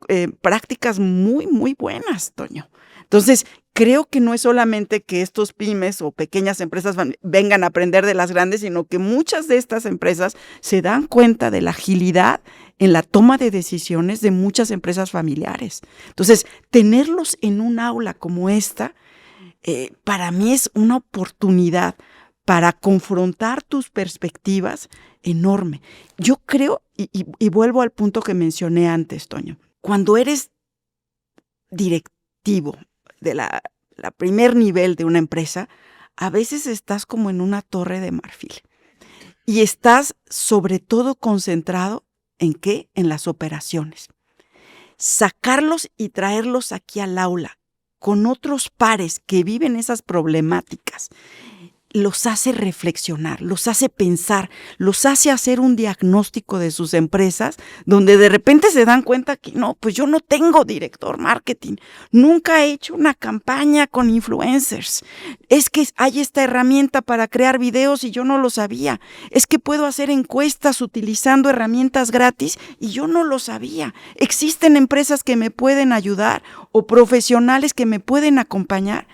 prácticas muy, muy buenas, Toño. Entonces, creo que no es solamente que estos pymes o pequeñas empresas vengan a aprender de las grandes, sino que muchas de estas empresas se dan cuenta de la agilidad en la toma de decisiones de muchas empresas familiares. Entonces, tenerlos en un aula como esta, para mí es una oportunidad para confrontar tus perspectivas enorme. Yo creo, y vuelvo al punto que mencioné antes, Toño, cuando eres directivo de la primer nivel de una empresa, a veces estás como en una torre de marfil y estás sobre todo concentrado ¿en qué? En las operaciones. Sacarlos y traerlos aquí al aula con otros pares que viven esas problemáticas los hace reflexionar, los hace pensar, los hace hacer un diagnóstico de sus empresas, donde de repente se dan cuenta que no, pues yo no tengo director marketing, nunca he hecho una campaña con influencers, es que hay esta herramienta para crear videos y yo no lo sabía, es que puedo hacer encuestas utilizando herramientas gratis y yo no lo sabía, existen empresas que me pueden ayudar o profesionales que me pueden acompañar.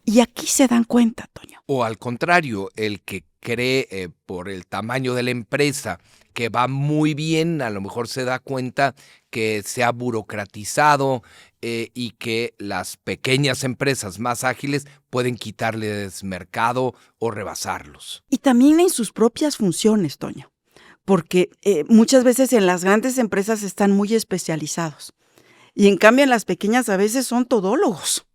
Y aquí se dan cuenta, Toño. O al contrario, el que cree por el tamaño de la empresa que va muy bien, a lo mejor se da cuenta que se ha burocratizado y que las pequeñas empresas más ágiles pueden quitarles mercado o rebasarlos. Y también en sus propias funciones, Toño, porque muchas veces en las grandes empresas están muy especializados y en cambio en las pequeñas a veces son todólogos.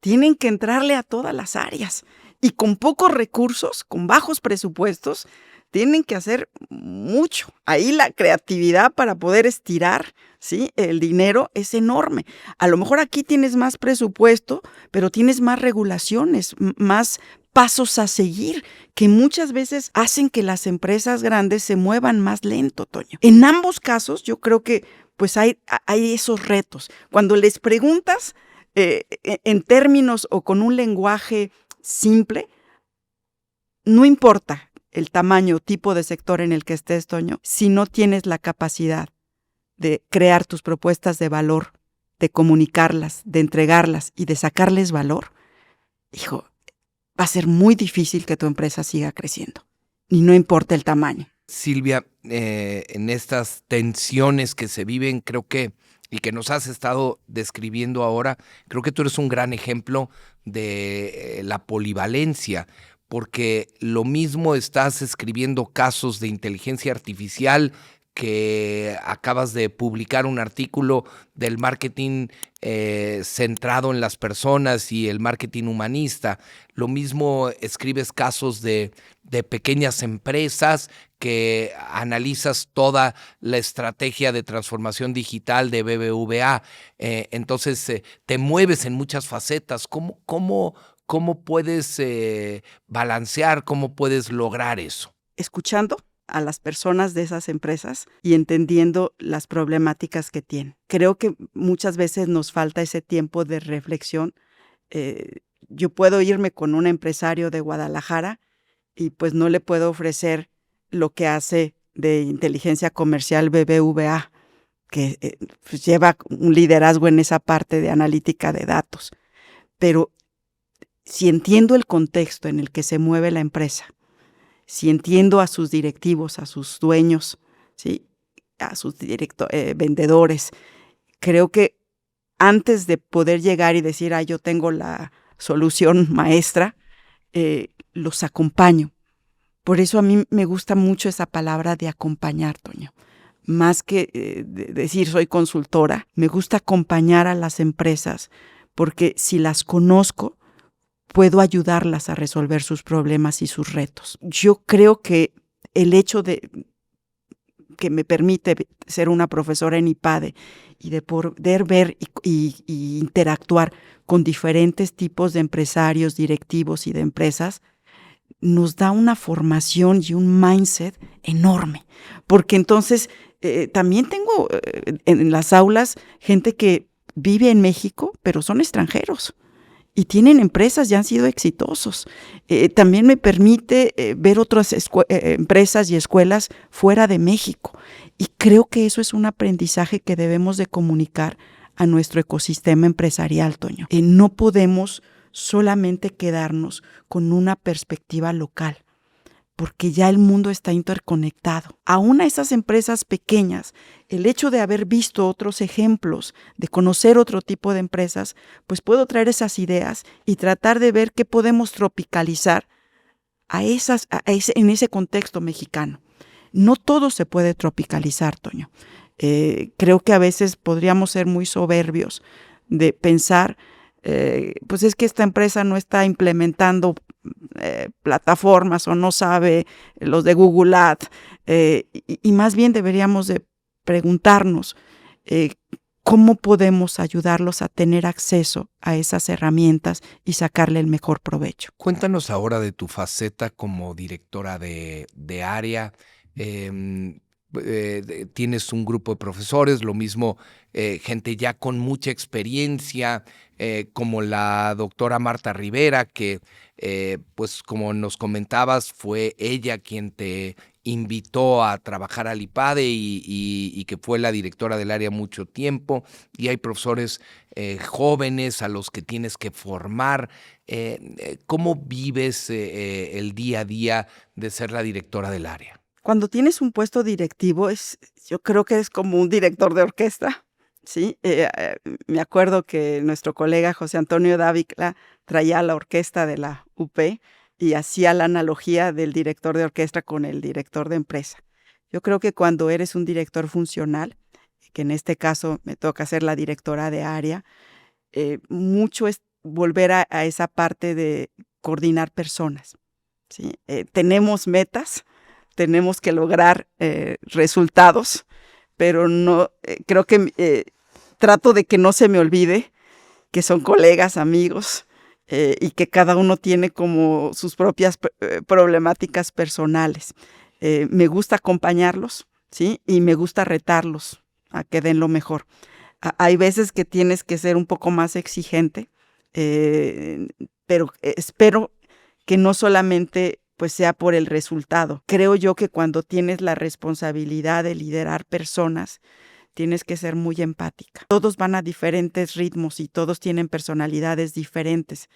Tienen que entrarle a todas las áreas y con pocos recursos, con bajos presupuestos, tienen que hacer mucho. Ahí la creatividad para poder estirar, ¿sí? El dinero es enorme. A lo mejor aquí tienes más presupuesto, pero tienes más regulaciones, más pasos a seguir, que muchas veces hacen que las empresas grandes se muevan más lento, Toño. En ambos casos yo creo que pues hay esos retos. Cuando les preguntas, en términos o con un lenguaje simple, no importa el tamaño o tipo de sector en el que estés, Toño, si no tienes la capacidad de crear tus propuestas de valor, de comunicarlas, de entregarlas y de sacarles valor, hijo, va a ser muy difícil que tu empresa siga creciendo. Y no importa el tamaño. Silvia, en estas tensiones que se viven, creo que, y que nos has estado describiendo ahora, creo que tú eres un gran ejemplo de la polivalencia, porque lo mismo estás escribiendo casos de inteligencia artificial, que acabas de publicar un artículo del marketing centrado en las personas y el marketing humanista. Lo mismo escribes casos de pequeñas empresas, que analizas toda la estrategia de transformación digital de BBVA. Entonces te mueves en muchas facetas. ¿Cómo puedes balancear, cómo puedes lograr eso? Escuchando a las personas de esas empresas y entendiendo las problemáticas que tienen. Creo que muchas veces nos falta ese tiempo de reflexión. Yo puedo irme con un empresario de Guadalajara y pues no le puedo ofrecer lo que hace de inteligencia comercial BBVA, que pues lleva un liderazgo en esa parte de analítica de datos. Pero si entiendo el contexto en el que se mueve la empresa, si entiendo a sus directivos, a sus dueños, ¿sí?, a sus vendedores, creo que antes de poder llegar y decir, yo tengo la solución maestra, los acompaño. Por eso a mí me gusta mucho esa palabra de acompañar, Toño. Más que decir soy consultora, me gusta acompañar a las empresas, porque si las conozco, puedo ayudarlas a resolver sus problemas y sus retos. Yo creo que el hecho de que me permite ser una profesora en IPADE y de poder ver y interactuar con diferentes tipos de empresarios, directivos y de empresas, nos da una formación y un mindset enorme. Porque entonces también tengo en las aulas gente que vive en México, pero son extranjeros. Y tienen empresas y han sido exitosos. También me permite ver otras empresas y escuelas fuera de México. Y creo que eso es un aprendizaje que debemos de comunicar a nuestro ecosistema empresarial, Toño. No podemos solamente quedarnos con una perspectiva local, porque ya el mundo está interconectado. Aún a esas empresas pequeñas, el hecho de haber visto otros ejemplos, de conocer otro tipo de empresas, pues puedo traer esas ideas y tratar de ver qué podemos tropicalizar en ese contexto mexicano. No todo se puede tropicalizar, Toño. Creo que a veces podríamos ser muy soberbios de pensar, pues es que esta empresa no está implementando plataformas o no sabe los de Google Ads, y más bien deberíamos de preguntarnos cómo podemos ayudarlos a tener acceso a esas herramientas y sacarle el mejor provecho. Cuéntanos ahora de tu faceta como directora de área. Tienes un grupo de profesores, lo mismo gente ya con mucha experiencia, como la doctora Marta Rivera, que pues como nos comentabas, fue ella quien te invitó a trabajar al IPADE y que fue la directora del área mucho tiempo, y hay profesores jóvenes a los que tienes que formar. ¿Cómo vives el día a día de ser la directora del área? Cuando tienes un puesto directivo, yo creo que es como un director de orquesta, ¿sí? Me acuerdo que nuestro colega José Antonio Dávila traía la orquesta de la UP y hacía la analogía del director de orquesta con el director de empresa. Yo creo que cuando eres un director funcional, que en este caso me toca ser la directora de área, mucho es volver a esa parte de coordinar personas, ¿sí? Tenemos metas, tenemos que lograr resultados, pero no creo que trato de que no se me olvide que son colegas, amigos, y que cada uno tiene como sus propias problemáticas personales. Me gusta acompañarlos, ¿sí? Y me gusta retarlos a que den lo mejor. Hay veces que tienes que ser un poco más exigente, pero espero que no solamente pues sea por el resultado. Creo yo que cuando tienes la responsabilidad de liderar personas, tienes que ser muy empática. Todos van a diferentes ritmos y todos tienen personalidades diferentes,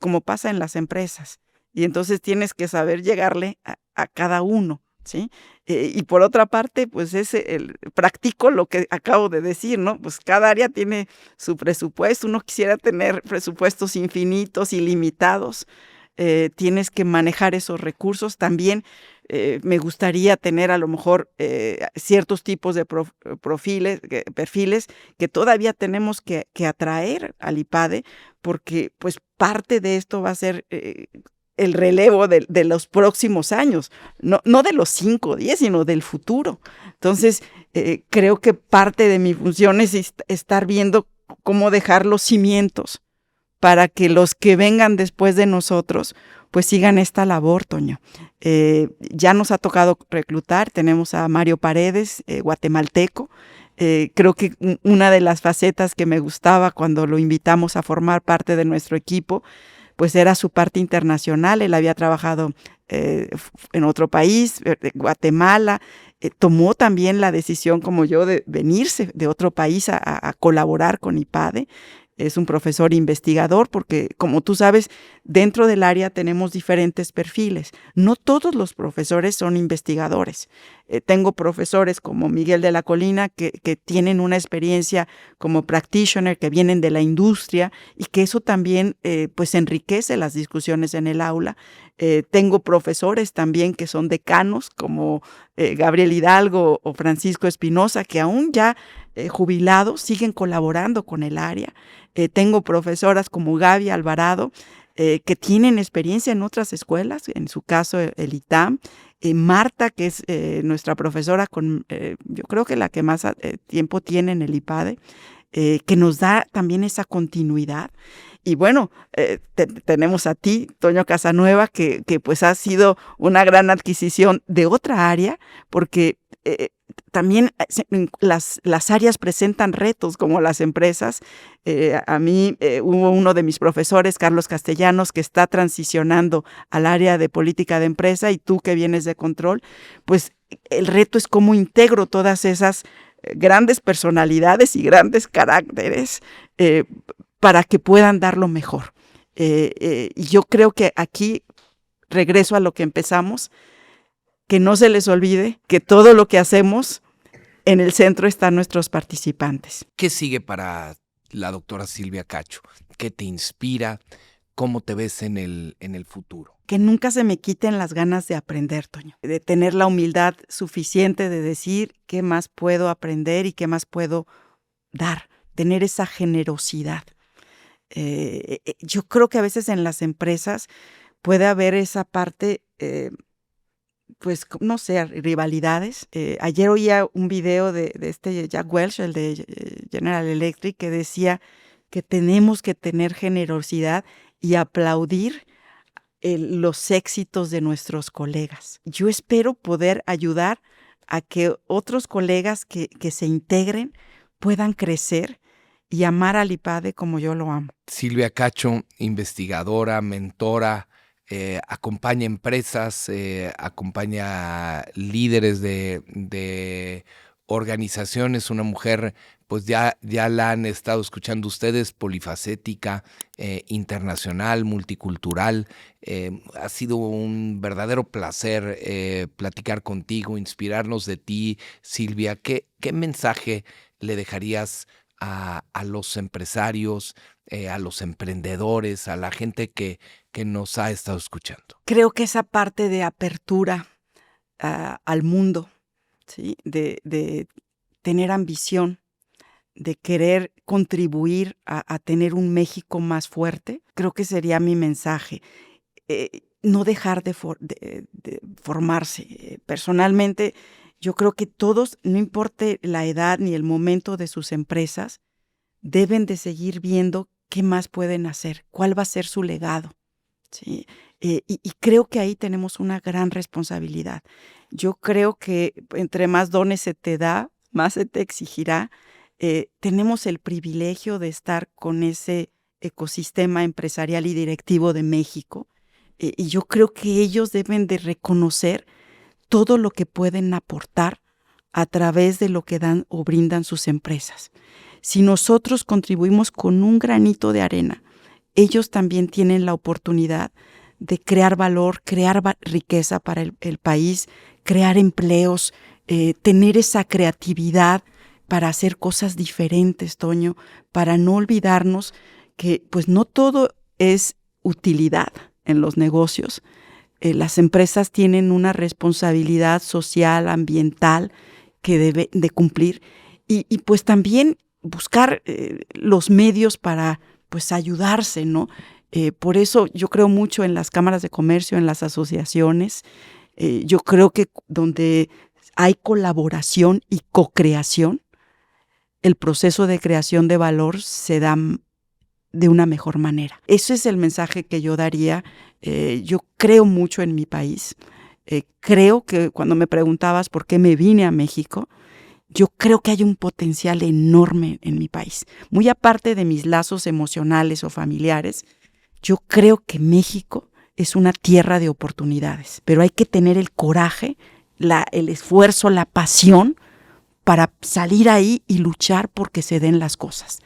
como pasa en las empresas. Y entonces tienes que saber llegarle a cada uno, ¿sí? Y por otra parte, pues practico lo que acabo de decir, ¿no? Pues cada área tiene su presupuesto. Uno quisiera tener presupuestos infinitos, ilimitados. Tienes que manejar esos recursos. También me gustaría tener a lo mejor ciertos tipos de perfiles que todavía tenemos que atraer al IPADE, porque pues parte de esto va a ser el relevo de los próximos años, no de los 5 o 10, sino del futuro. Entonces, creo que parte de mi función es estar viendo cómo dejar los cimientos para que los que vengan después de nosotros pues sigan esta labor, Toño. Ya nos ha tocado reclutar, tenemos a Mario Paredes, guatemalteco. Creo que una de las facetas que me gustaba cuando lo invitamos a formar parte de nuestro equipo, pues era su parte internacional. Él había trabajado en otro país, Guatemala. Tomó también la decisión, como yo, de venirse de otro país a colaborar con IPADE. Es un profesor investigador porque, como tú sabes, dentro del área tenemos diferentes perfiles. No todos los profesores son investigadores. Tengo profesores como Miguel de la Colina que tienen una experiencia como practitioner, que vienen de la industria y que eso también pues enriquece las discusiones en el aula. Tengo profesores también que son decanos como Gabriel Hidalgo o Francisco Espinosa, que aún ya jubilados siguen colaborando con el área. Tengo profesoras como Gaby Alvarado, que tienen experiencia en otras escuelas, en su caso el ITAM. Marta, que es nuestra profesora, yo creo que la que más tiempo tiene en el IPADE, que nos da también esa continuidad. Y bueno, tenemos a ti, Toño Casanueva, que pues ha sido una gran adquisición de otra área, porque también las áreas presentan retos como las empresas. A mí hubo uno de mis profesores, Carlos Castellanos, que está transicionando al área de política de empresa, y tú que vienes de control, pues el reto es cómo integro todas esas grandes personalidades y grandes caracteres para que puedan dar lo mejor. Y yo creo que aquí regreso a lo que empezamos, que no se les olvide que todo lo que hacemos, en el centro están nuestros participantes. ¿Qué sigue para la doctora Silvia Cacho? ¿Qué te inspira? ¿Cómo te ves en el futuro? Que nunca se me quiten las ganas de aprender, Toño, de tener la humildad suficiente de decir qué más puedo aprender y qué más puedo dar, tener esa generosidad. Yo creo que a veces en las empresas puede haber esa parte, pues no sé, rivalidades. Ayer oía un video de este Jack Welch, el de General Electric, que decía que tenemos que tener generosidad y aplaudir los éxitos de nuestros colegas. Yo espero poder ayudar a que otros colegas que se integren puedan crecer y amar al IPADE como yo lo amo. Silvia Cacho, investigadora, mentora, acompaña empresas, acompaña líderes de organizaciones, una mujer, pues ya la han estado escuchando ustedes, polifacética, internacional, multicultural. Ha sido un verdadero placer platicar contigo, inspirarnos de ti, Silvia. ¿Qué mensaje le dejarías a los empresarios, a los emprendedores, a la gente que nos ha estado escuchando? Creo que esa parte de apertura al mundo, ¿sí? De tener ambición, de querer contribuir a tener un México más fuerte, creo que sería mi mensaje. No dejar de formarse. Personalmente, yo creo que todos, no importe la edad ni el momento de sus empresas, deben de seguir viendo qué más pueden hacer, cuál va a ser su legado, ¿sí? Y creo que ahí tenemos una gran responsabilidad. Yo creo que entre más dones se te da, más se te exigirá. tenemos el privilegio de estar con ese ecosistema empresarial y directivo de México, y yo creo que ellos deben de reconocer todo lo que pueden aportar a través de lo que dan o brindan sus empresas. Si nosotros contribuimos con un granito de arena, ellos también tienen la oportunidad de crear valor, crear riqueza para el país, crear empleos, tener esa creatividad para hacer cosas diferentes, Toño, para no olvidarnos que pues no todo es utilidad en los negocios. Las empresas tienen una responsabilidad social, ambiental que debe de cumplir y pues también buscar los medios para pues ayudarse, ¿no? Por eso yo creo mucho en las cámaras de comercio, en las asociaciones. Yo creo que donde hay colaboración y co-creación, el proceso de creación de valor se da de una mejor manera. Ese es el mensaje que yo daría. Yo creo mucho en mi país. Creo que cuando me preguntabas por qué me vine a México, yo creo que hay un potencial enorme en mi país. Muy aparte de mis lazos emocionales o familiares, yo creo que México es una tierra de oportunidades, pero hay que tener el coraje, el esfuerzo, la pasión para salir ahí y luchar porque se den las cosas.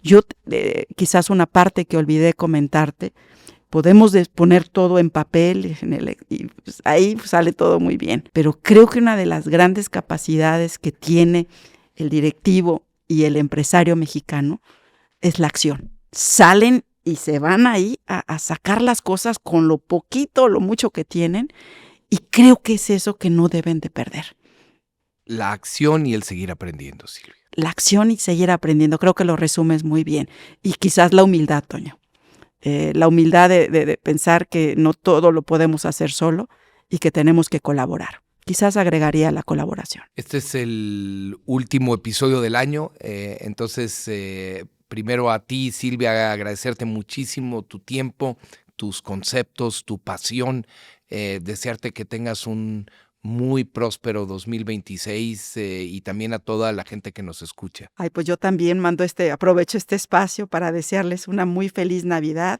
Yo, quizás una parte que olvidé comentarte, podemos poner todo en papel y pues ahí sale todo muy bien, pero creo que una de las grandes capacidades que tiene el directivo y el empresario mexicano es la acción. Salen y se van ahí a sacar las cosas con lo poquito o lo mucho que tienen, y creo que es eso que no deben de perder. La acción y el seguir aprendiendo, Silvia. La acción y seguir aprendiendo, creo que lo resumes muy bien. Y quizás la humildad, Toño. La humildad de pensar que no todo lo podemos hacer solo y que tenemos que colaborar. Quizás agregaría la colaboración. Este es el último episodio del año, entonces primero a ti, Silvia, agradecerte muchísimo tu tiempo, tus conceptos, tu pasión, desearte que tengas un muy próspero 2026 y también a toda la gente que nos escucha. Ay, pues yo también aprovecho este espacio para desearles una muy feliz Navidad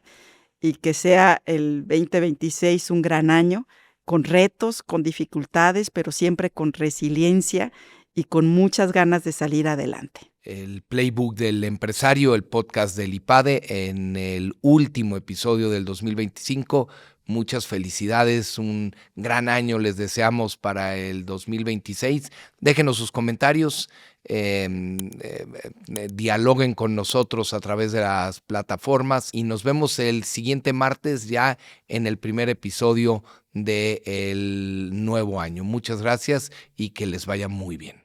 y que sea el 2026 un gran año, con retos, con dificultades, pero siempre con resiliencia y con muchas ganas de salir adelante. El Playbook del Empresario, el podcast del IPADE, en el último episodio del 2025. Muchas felicidades, un gran año les deseamos para el 2026. Déjenos sus comentarios, dialoguen con nosotros a través de las plataformas y nos vemos el siguiente martes ya en el primer episodio del nuevo año. Muchas gracias y que les vaya muy bien.